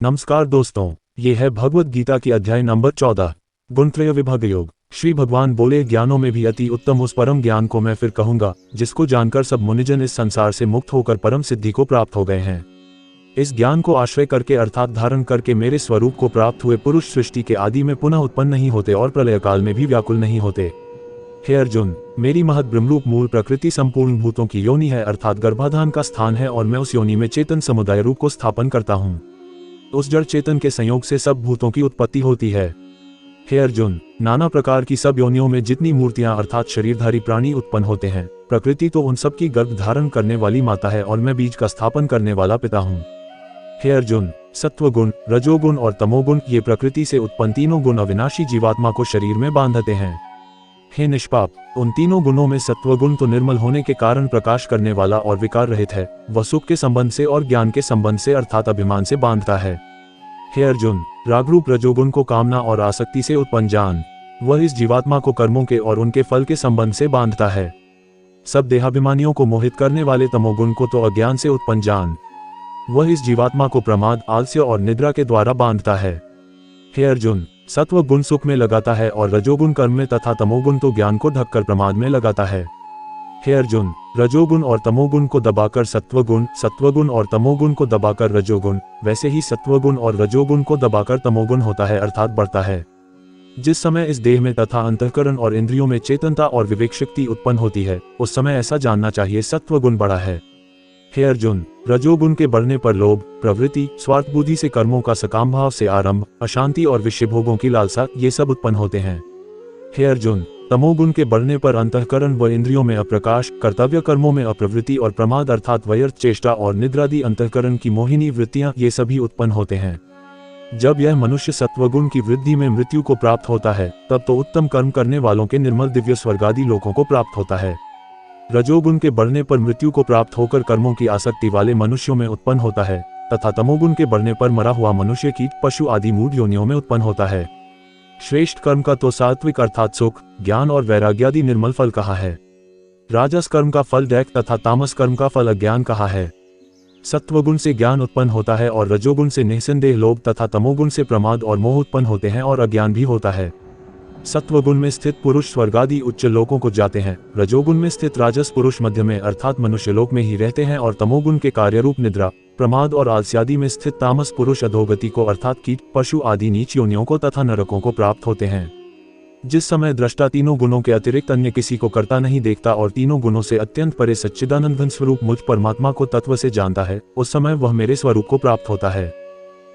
नमस्कार दोस्तों, ये है भगवद गीता की अध्याय नंबर 14 गुणत्रय विभाग योग। श्री भगवान बोले, ज्ञानों में भी अति उत्तम उस परम ज्ञान को मैं फिर कहूंगा जिसको जानकर सब मुनिजन इस संसार से मुक्त होकर परम सिद्धि को प्राप्त हो गए हैं। इस ज्ञान को आश्रय करके अर्थात धारण करके मेरे स्वरूप को प्राप्त हुए पुरुष सृष्टि के आदि में पुनः उत्पन्न नहीं होते और प्रलय काल में भी व्याकुल नहीं होते। हे अर्जुन, मेरी महत ब्रह्मरूप मूल प्रकृति संपूर्ण भूतों की योनि है, अर्थात गर्भाधान का स्थान है, और मैं उस योनि में चेतन समुदाय रूप को स्थापन करता हूँ। उस जड़ चेतन के संयोग से सब भूतों की उत्पत्ति होती है। हे अर्जुन, नाना प्रकार की सब योनियों में जितनी मूर्तियां अर्थात शरीरधारी प्राणी उत्पन्न होते हैं, प्रकृति तो उन सब की गर्भ धारण करने वाली माता है और मैं बीज का स्थापन करने वाला पिता हूँ। हे अर्जुन, सत्वगुण, रजोगुण और तमोगुण ये प्रकृति से उत्पन्न तीनों गुण अविनाशी जीवात्मा को शरीर में बांधते हैं। हे निष्पाप, उन तीनों गुणों में सत्वगुण तो निर्मल होने के कारण प्रकाश करने वाला और विकार रहित है, वह सुख के संबंध से और ज्ञान के संबंध से अर्थात अभिमान से बांधता है। हे अर्जुन, रागरूप रजोगुण को कामना और आसक्ति से उत्पन्न जान, वह इस जीवात्मा को कर्मों के और उनके फल के संबंध से बांधता है। सब देहाभिमानियों को मोहित करने वाले तमोगुण को तो अज्ञान से उत्पन्न जान, वह इस जीवात्मा को प्रमाद, आलस्य और निद्रा के द्वारा बांधता है। हे अर्जुन, सत्व गुण सुख में लगाता है और रजोगुण कर्म में तथा तमोगुण तो ज्ञान को ढककर प्रमाद में लगाता है। हे अर्जुन, रजोगुण और तमोगुण को दबाकर सत्वगुण, सत्वगुण और तमोगुण को दबाकर रजोगुण, वैसे ही सत्वगुण और रजोगुण को दबाकर तमोगुण होता है अर्थात बढ़ता है। जिस समय इस देह में तथा अंतःकरण और इंद्रियों में चेतनता और विवेक शक्ति उत्पन्न होती है, उस समय ऐसा जानना चाहिए सत्वगुण बढ़ा है। हे अर्जुन, रजोगुण के बढ़ने पर लोभ, प्रवृत्ति, स्वार्थ बुद्धि से कर्मों का सकाम भाव से आरंभ, अशांति और विषय भोगों की लालसा ये सब उत्पन्न होते हैं। हे अर्जुन, तमोगुण के बढ़ने पर अंतःकरण व इंद्रियों में अप्रकाश, कर्तव्य कर्मों में अप्रवृत्ति और प्रमाद अर्थात व्यर्थ चेष्टा और निद्रादि अंतःकरण की मोहिनी वृत्तियां ये सभी उत्पन्न होते हैं। जब यह मनुष्य सत्वगुण की वृद्धि में मृत्यु को प्राप्त होता है, तब तो उत्तम कर्म करने वालों के निर्मल दिव्य स्वर्गादि लोकों को प्राप्त होता है। रजोगुण के बढ़ने पर मृत्यु को प्राप्त होकर कर्मों की आसक्ति वाले मनुष्यों में उत्पन्न होता है तथा तमोगुण के बढ़ने पर मरा हुआ मनुष्य कीट, पशु आदि मूढ़ योनियों में उत्पन्न होता है। श्रेष्ठ कर्म का तो सात्विक अर्थात सुख, ज्ञान और वैराग्यादि निर्मल फल कहा है। राजस कर्म का फल दैक तथा तामस कर्म का फल अज्ञान कहा है। सत्वगुण से ज्ञान उत्पन्न होता है और रजोगुण से निःसंदेह लोभ तथा तमोगुण से प्रमाद और मोह उत्पन्न होते हैं और अज्ञान भी होता है। सत्वगुण में स्थित पुरुष स्वर्गादि उच्च लोकों को जाते हैं, रजोगुण में स्थित राजस पुरुष मध्य में अर्थात मनुष्य लोक में ही रहते हैं और तमोगुण के कार्यरूप निद्रा, प्रमाद और आलस्यादि में स्थित तामस पुरुष अधोगति को अर्थात कीट, पशु आदि नीच योनियों को तथा नरकों को प्राप्त होते हैं। जिस समय दृष्टा तीनों गुणों के अतिरिक्त अन्य किसी को करता नहीं देखता और तीनों गुणों से अत्यंत परे सच्चिदानंद घन स्वरूप मुझ परमात्मा को तत्व से जानता है, उस समय वह मेरे स्वरूप को प्राप्त होता है।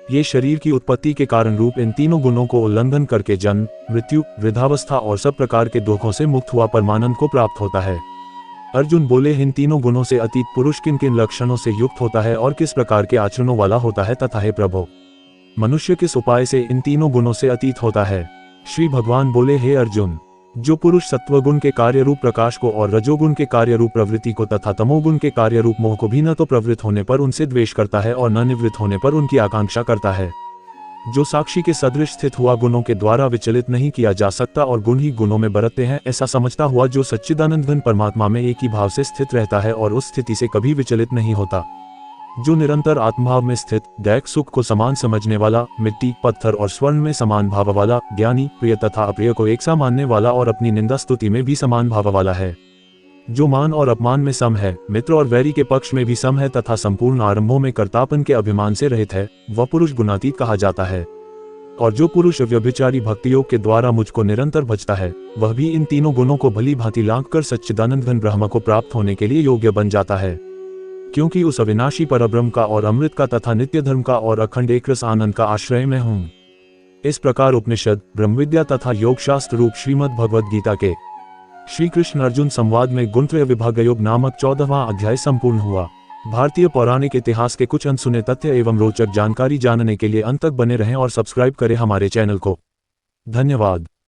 ये शरीर की उत्पत्ति के कारण रूप इन तीनों गुणों को उल्लंघन करके जन्म, मृत्यु, वृद्धावस्था और सब प्रकार के दुखों से मुक्त हुआ परमानंद को प्राप्त होता है। अर्जुन बोले, इन तीनों गुणों से अतीत पुरुष किन किन लक्षणों से युक्त होता है और किस प्रकार के आचरणों वाला होता है तथा हे प्रभो, मनुष्य किस उपाय से इन तीनों गुणों से अतीत होता है। श्री भगवान बोले, हे अर्जुन, जो पुरुष सत्वगुण के कार्य रूप प्रकाश को और रजोगुण के कार्य रूप प्रवृत्ति को तथा तमोगुण के कार्य रूप मोह को भी न तो प्रवृत्त होने पर उनसे द्वेष करता है और न निवृत्त होने पर उनकी आकांक्षा करता है, जो साक्षी के सदृश स्थित हुआ गुणों के द्वारा विचलित नहीं किया जा सकता और गुण ही गुणों में बरतते हैं, ऐसा समझता हुआ जो सच्चिदानंद घन परमात्मा में एक ही भाव से स्थित रहता है और उस स्थिति से कभी विचलित नहीं होता, जो निरंतर आत्मभाव में स्थित, दैक सुख को समान समझने वाला, मिट्टी, पत्थर और स्वर्ण में समान भाव वाला, ज्ञानी, प्रिय तथा अप्रिय को एक सा मानने वाला और अपनी निंदा स्तुति में भी समान भाव वाला है, जो मान और अपमान में सम है, मित्र और वैरी के पक्ष में भी सम है तथा संपूर्ण आरंभों में कर्तापन के अभिमान से रहित है, वह पुरुष गुणातीत कहा जाता है। और जो पुरुष व्यभिचारी भक्ति योग के द्वारा मुझको निरंतर भजता है, वह भी इन तीनों गुणों को भली भांति लांघ कर सच्चिदानंद घन ब्रह्म को प्राप्त होने के लिए योग्य बन जाता है, क्योंकि उस अविनाशी परब्रह्म का और अमृत का तथा नित्य धर्म का और अखंड एकरस आनंद का आश्रय मैं हूँ। इस प्रकार उपनिषद, ब्रह्मविद्या तथा योग शास्त्र रूप श्रीमद् भगवद गीता के श्री कृष्ण अर्जुन संवाद में गुणत्रय विभाग योग नामक 14वां अध्याय संपूर्ण हुआ। भारतीय पौराणिक इतिहास के कुछ अनसुने तथ्य एवं रोचक जानकारी जानने के लिए अंत तक बने रहें और सब्सक्राइब करें हमारे चैनल को। धन्यवाद।